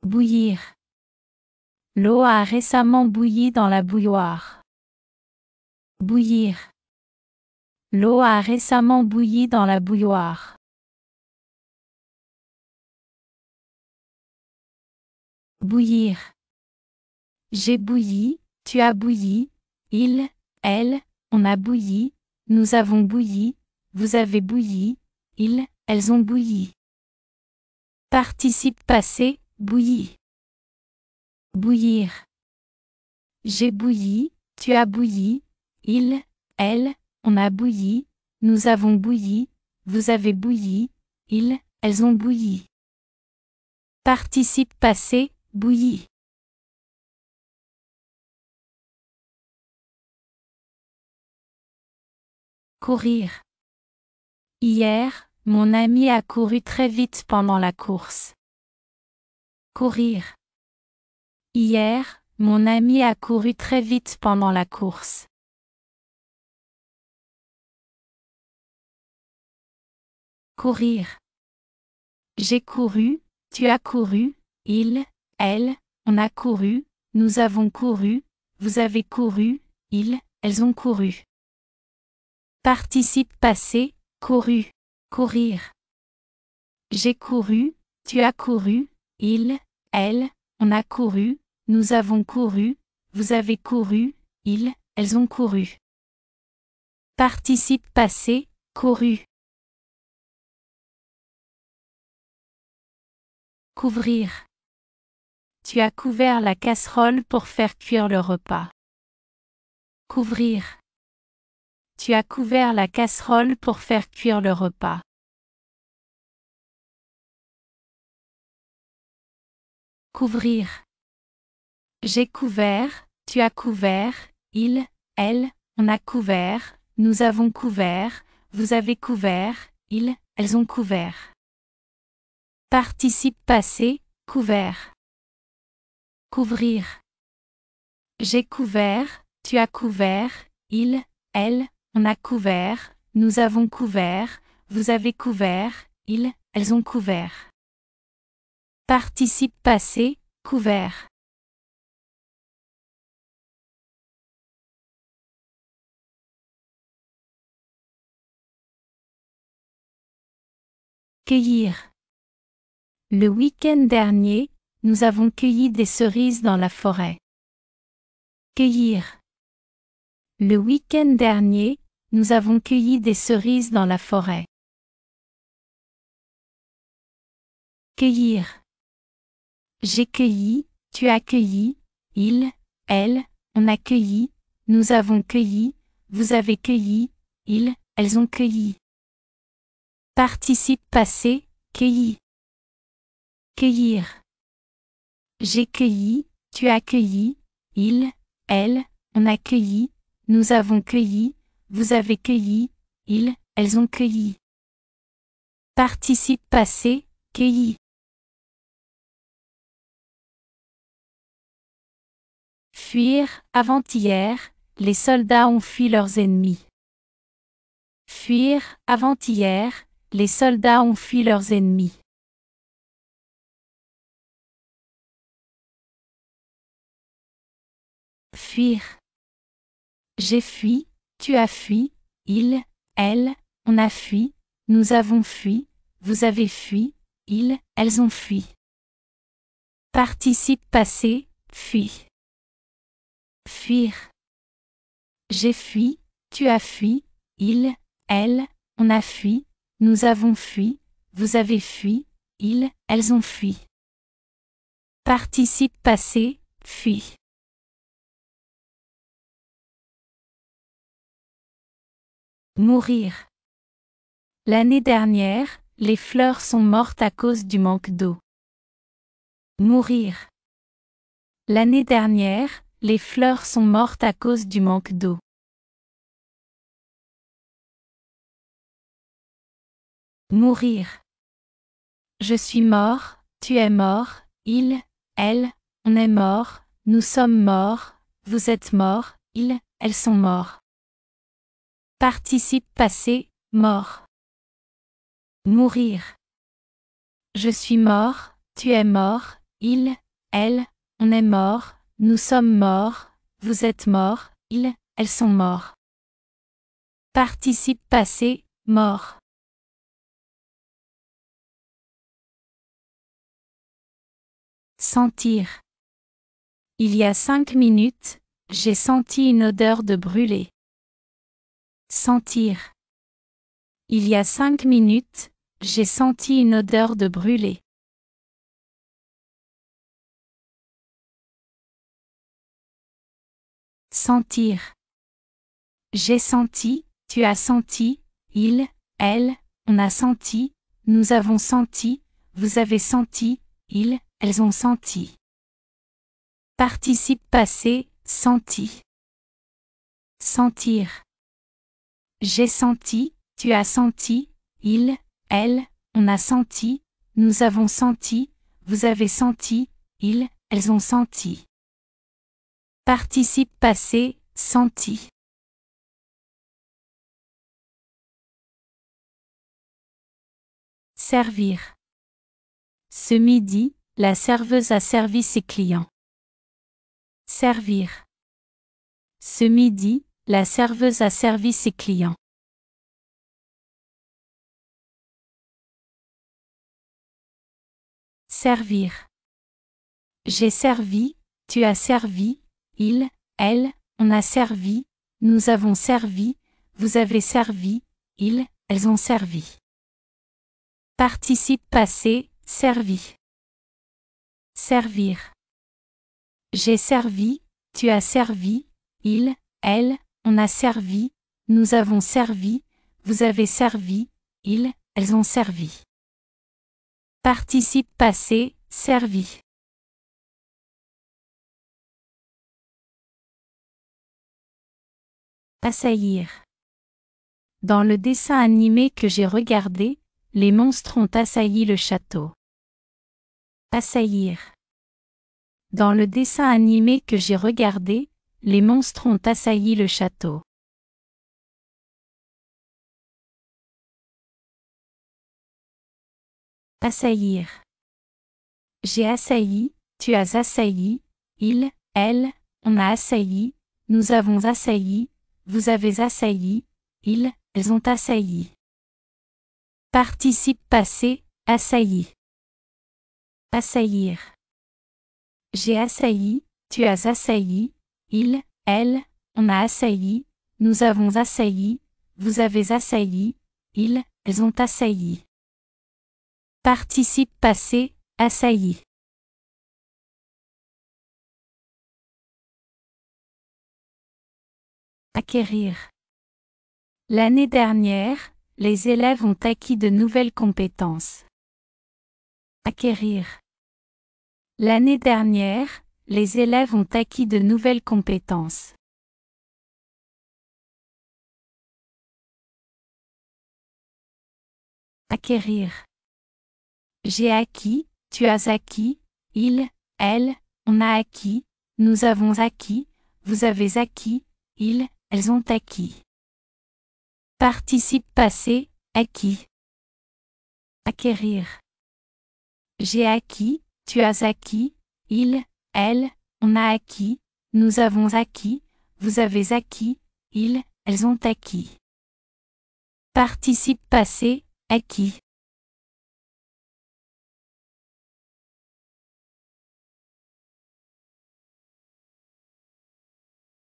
Bouillir. L'eau a récemment bouilli dans la bouilloire. Bouillir. L'eau a récemment bouilli dans la bouilloire. Bouillir. J'ai bouilli, tu as bouilli, il, elle, on a bouilli, nous avons bouilli, vous avez bouilli, ils, elles ont bouilli. Participe passé, bouilli. Bouillir. J'ai bouilli, tu as bouilli, il, elle, on a bouilli, nous avons bouilli, vous avez bouilli, ils, elles ont bouilli. Participe passé, bouilli. Courir. Hier, mon ami a couru très vite pendant la course. Courir. Hier, mon ami a couru très vite pendant la course. Courir. J'ai couru, tu as couru, il, elle, on a couru, nous avons couru, vous avez couru, ils, elles ont couru. Participe passé, couru. Courir. J'ai couru, tu as couru, il, elle, on a couru, nous avons couru, vous avez couru, ils, elles ont couru. Participe passé, couru. Couvrir. Tu as couvert la casserole pour faire cuire le repas. Couvrir. Tu as couvert la casserole pour faire cuire le repas. Couvrir. J'ai couvert, tu as couvert, il, elle, on a couvert, nous avons couvert, vous avez couvert, ils, elles ont couvert. Participe passé, couvert. Couvrir. J'ai couvert, tu as couvert, il, elle, on a couvert, nous avons couvert, vous avez couvert, ils, elles ont couvert. Participe passé, couvert. Cueillir. Le week-end dernier, nous avons cueilli des cerises dans la forêt. Cueillir. Le week-end dernier, nous avons cueilli des cerises dans la forêt. Cueillir. J'ai cueilli, tu as cueilli, il, elle, on a cueilli, nous avons cueilli, vous avez cueilli, ils, elles ont cueilli. Participe passé, cueilli. Cueillir. J'ai cueilli, tu as cueilli, il, elle, on a cueilli, nous avons cueilli, vous avez cueilli, ils, elles ont cueilli. Participe passé, cueilli. Fuir, avant-hier, les soldats ont fui leurs ennemis. Fuir, avant-hier, les soldats ont fui leurs ennemis. Fuir. J'ai fui, tu as fui, il, elle, on a fui, nous avons fui, vous avez fui, ils, elles ont fui. Participe passé, fui. Fuir. J'ai fui, tu as fui, il, elle, on a fui, nous avons fui, vous avez fui, ils, elles ont fui. Participe passé, fui. Mourir. L'année dernière, les fleurs sont mortes à cause du manque d'eau. Mourir. L'année dernière, les fleurs sont mortes à cause du manque d'eau. Mourir. Je suis mort, tu es mort, il, elle, on est mort, nous sommes morts, vous êtes morts, ils, elles sont morts. Participe passé, mort. Mourir. Je suis mort, tu es mort, il, elle, on est mort, nous sommes morts, vous êtes morts, ils, elles sont morts. Participe passé, mort. Sentir. Il y a 5 minutes, j'ai senti une odeur de brûlé. Sentir. Il y a 5 minutes, j'ai senti une odeur de brûlé. Sentir. J'ai senti, tu as senti, il, elle, on a senti, nous avons senti, vous avez senti, ils, elles ont senti. Participe passé, senti. Sentir. J'ai senti, tu as senti, il, elle, on a senti, nous avons senti, vous avez senti, ils, elles ont senti. Participe passé, senti. Servir. Ce midi, la serveuse a servi ses clients. Servir. Ce midi, la serveuse a servi ses clients. Servir. J'ai servi, tu as servi, il, elle, on a servi, nous avons servi, vous avez servi, ils, elles ont servi. Participe passé, servi. Servir. J'ai servi, tu as servi, il, elle, on a servi, nous avons servi, vous avez servi, ils, elles ont servi. Participe passé, servi. Assaillir. Dans le dessin animé que j'ai regardé, les monstres ont assailli le château. Assaillir. Dans le dessin animé que j'ai regardé, les monstres ont assailli le château. Assaillir. J'ai assailli, tu as assailli, il, elle, on a assailli, nous avons assailli, vous avez assailli, ils, elles ont assailli. Participe passé, assailli. Assaillir. J'ai assailli, tu as assailli, il, elle, on a assailli, nous avons assailli, vous avez assailli, ils, elles ont assailli. Participe passé, assailli. Acquérir. L'année dernière, les élèves ont acquis de nouvelles compétences. Acquérir. L'année dernière, les élèves ont acquis de nouvelles compétences. Acquérir. J'ai acquis, tu as acquis, il, elle, on a acquis, nous avons acquis, vous avez acquis, ils, elles ont acquis. Participe passé, acquis. Acquérir. J'ai acquis, tu as acquis, il, elle, on a acquis, nous avons acquis, vous avez acquis, ils, elles ont acquis. Participe passé, acquis.